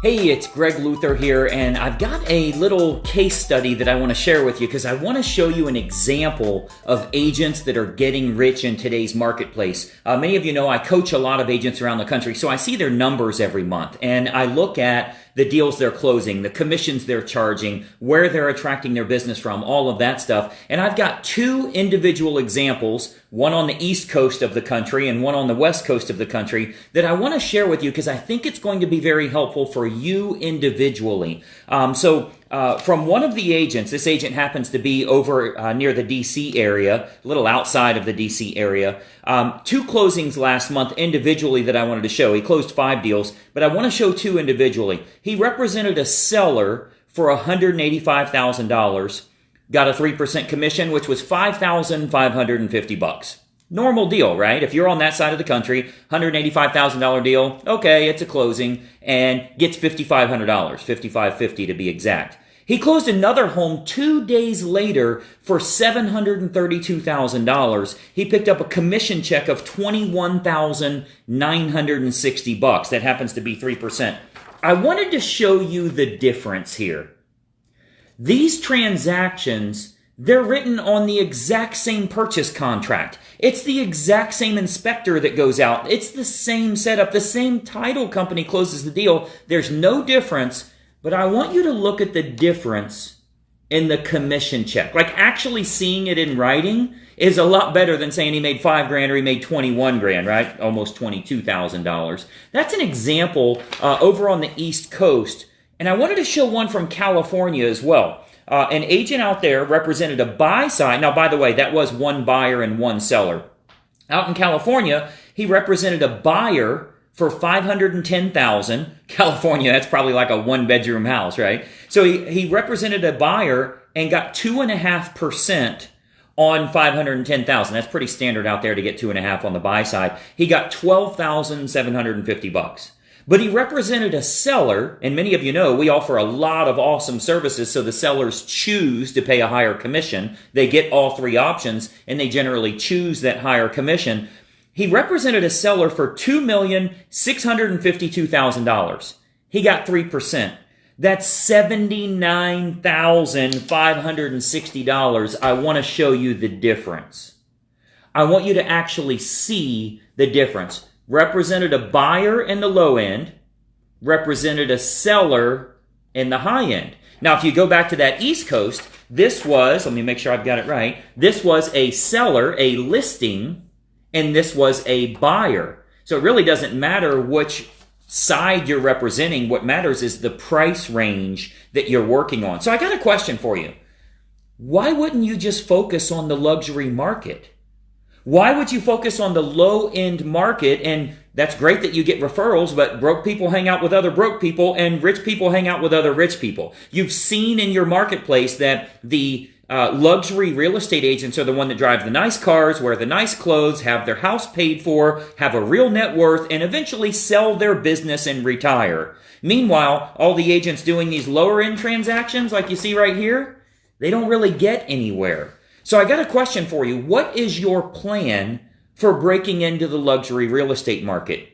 Hey, it's Greg Luther here, and I've got a little case study that I want to share with you because I want to show you an example of agents that are getting rich in today's marketplace. Many of you know I coach a lot of agents around the country, so I see their numbers every month, and I look at the deals they're closing, the commissions they're charging, where they're attracting their business from, all of that stuff. And I've got two individual examples, one on the East Coast of the country and one on the West Coast of the country, that I want to share with you because I think it's going to be very helpful for you individually. From one of the agents, this agent happens to be over near the DC area, a little outside of the DC area. Two closings last month individually that I wanted to show. He closed 5 deals, but I want to show 2 individually. He represented a seller for $185,000, got a 3% commission, which was $5,550. Normal deal, right? If you're on that side of the country, $185,000 deal, okay, it's a closing, and gets $5,500, $5,550 to be exact. He closed another home 2 days later for $732,000. He picked up a commission check of $21,960. That happens to be 3%. I wanted to show you the difference here. These transactions, they're written on the exact same purchase contract. It's the exact same inspector that goes out. It's the same setup. The same title company closes the deal. There's no difference. But I want you to look at the difference in the commission check. Like actually seeing it in writing is a lot better than saying he made $5,000 or he made $21,000, right? Almost $22,000. That's an example over on the East Coast. And I wanted to show one from California as well. An agent out there represented a buy side. Now, by the way, that was one buyer and one seller. Out in California, he represented a buyer for $510,000. California, that's probably like a 1-bedroom house, right? So he represented a buyer and got 2.5% on $510,000. That's pretty standard out there to get 2.5% on the buy side. He got $12,750. But he represented a seller, and many of you know we offer a lot of awesome services, so the sellers choose to pay a higher commission. They get all 3 options, and they generally choose that higher commission. He represented a seller for $2,652,000. He got 3%. That's $79,560. I want to show you the difference. I want you to actually see the difference. Represented a buyer in the low end, represented a seller in the high end. Now, if you go back to that East Coast, this was, let me make sure I've got it right, this was a seller, a listing, and this was a buyer. So it really doesn't matter which side you're representing. What matters is the price range that you're working on. So I got a question for you. Why wouldn't you just focus on the luxury market? Why would you focus on the low-end market? And that's great that you get referrals, but broke people hang out with other broke people and rich people hang out with other rich people. You've seen in your marketplace that the luxury real estate agents are the one that drive the nice cars, wear the nice clothes, have their house paid for, have a real net worth, and eventually sell their business and retire. Meanwhile, all the agents doing these lower-end transactions, like you see right here, they don't really get anywhere. So I got a question for you. What is your plan for breaking into the luxury real estate market?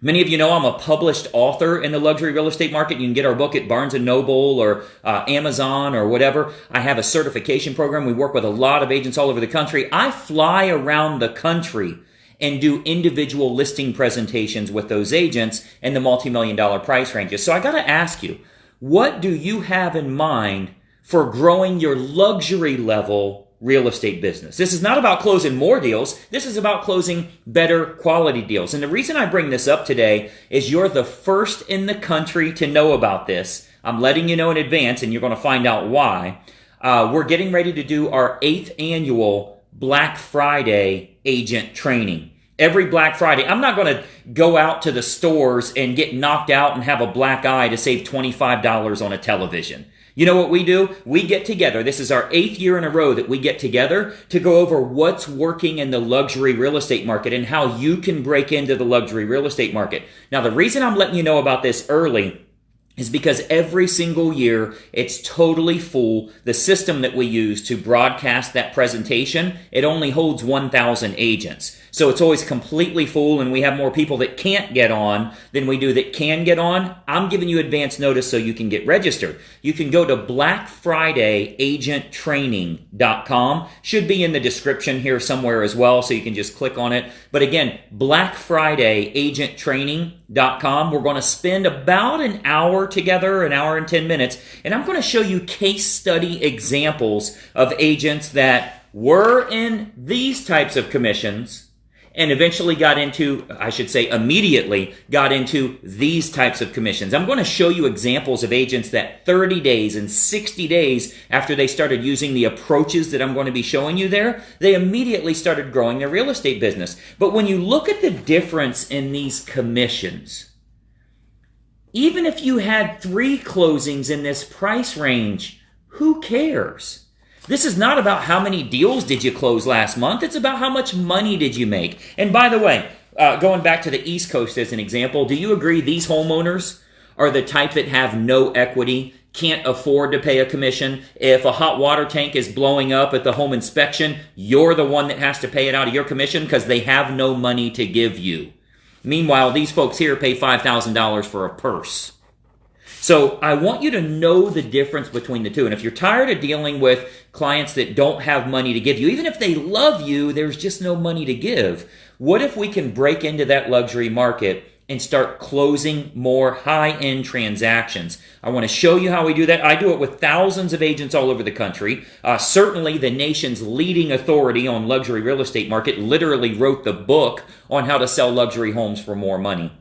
Many of you know I'm a published author in the luxury real estate market. You can get our book at Barnes & Noble or Amazon or whatever. I have a certification program. We work with a lot of agents all over the country. I fly around the country and do individual listing presentations with those agents in the multi-million-dollar price ranges. So I got to ask you, what do you have in mind for growing your luxury level real estate business? This is not about closing more deals. This is about closing better quality deals. And the reason I bring this up today is you're the first in the country to know about this. I'm letting you know in advance, and you're going to find out why. We're getting ready to do our 8th annual Black Friday agent training. Every Black Friday, I'm not going to go out to the stores and get knocked out and have a black eye to save $25 on a television. You know what we do? We get together. This is our 8th year in a row that we get together to go over what's working in the luxury real estate market and how you can break into the luxury real estate market. Now, the reason I'm letting you know about this early is because every single year it's totally full. The system that we use to broadcast that presentation, it only holds 1,000 agents. So it's always completely full, and we have more people that can't get on than we do that can get on. I'm giving you advance notice so you can get registered. You can go to blackfridayagenttraining.com. Should be in the description here somewhere as well, so you can just click on it. But again, blackfridayagenttraining.com. We're going to spend about an hour together, an hour and 10 minutes, and I'm going to show you case study examples of agents that were in these types of commissions and eventually got into, I should say immediately, got into these types of commissions. I'm going to show you examples of agents that 30 days and 60 days after they started using the approaches that I'm going to be showing you there, they immediately started growing their real estate business. But when you look at the difference in these commissions, even if you had 3 closings in this price range, who cares? This is not about how many deals did you close last month. It's about how much money did you make. And by the way, going back to the East Coast as an example, do you agree these homeowners are the type that have no equity, can't afford to pay a commission? If a hot water tank is blowing up at the home inspection, you're the one that has to pay it out of your commission because they have no money to give you. Meanwhile, these folks here pay $5,000 for a purse. So I want you to know the difference between the two. And if you're tired of dealing with clients that don't have money to give you, even if they love you, there's just no money to give. What if we can break into that luxury market and start closing more high-end transactions? I want to show you how we do that. I do it with thousands of agents all over the country. Certainly the nation's leading authority on luxury real estate market literally wrote the book on how to sell luxury homes for more money.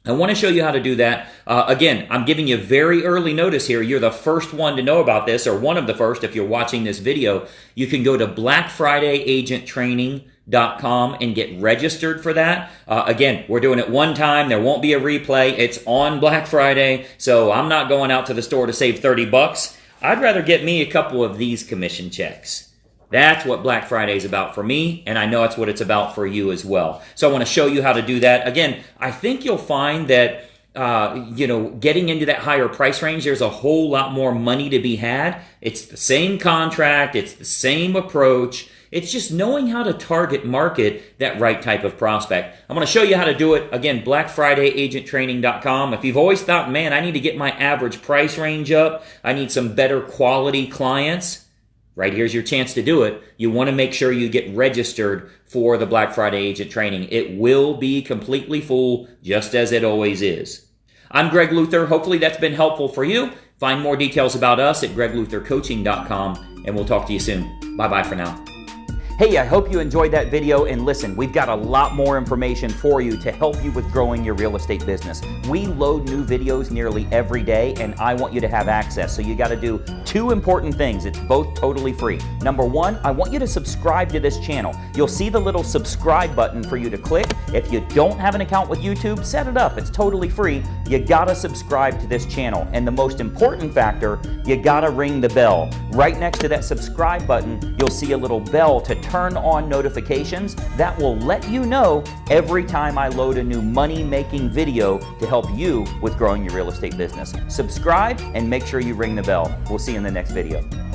I want to show you how to do that. Again, I'm giving you very early notice here. You're the first one to know about this, or one of the first if you're watching this video. You can go to blackfridayagenttraining.com and get registered for that. Again, we're doing it one time. There won't be a replay. It's on Black Friday, so I'm not going out to the store to save 30 bucks. I'd rather get me a couple of these commission checks. That's what Black Friday is about for me, and I know it's what it's about for you as well. So I want to show you how to do that. Again, I think you'll find that getting into that higher price range, there's a whole lot more money to be had. It's the same contract, it's the same approach. It's just knowing how to target market that right type of prospect. I'm going to show you how to do it. Again, blackfridayagenttraining.com. If you've always thought, man, I need to get my average price range up, I need some better quality clients, right here's your chance to do it. You want to make sure you get registered for the Black Friday Agent Training. It will be completely full, just as it always is. I'm Greg Luther. Hopefully that's been helpful for you. Find more details about us at gregluthercoaching.com, and we'll talk to you soon. Bye-bye for now. Hey, I hope you enjoyed that video, and listen, we've got a lot more information for you to help you with growing your real estate business. We load new videos nearly every day, and I want you to have access. So you got to do 2 important things. It's both totally free. Number 1, I want you to subscribe to this channel. You'll see the little subscribe button for you to click. If you don't have an account with YouTube, set it up. It's totally free. You got to subscribe to this channel. And the most important factor, you got to ring the bell. Right next to that subscribe button, you'll see a little bell to turn on notifications. That will let you know every time I load a new money-making video to help you with growing your real estate business. Subscribe and make sure you ring the bell. We'll see you in the next video.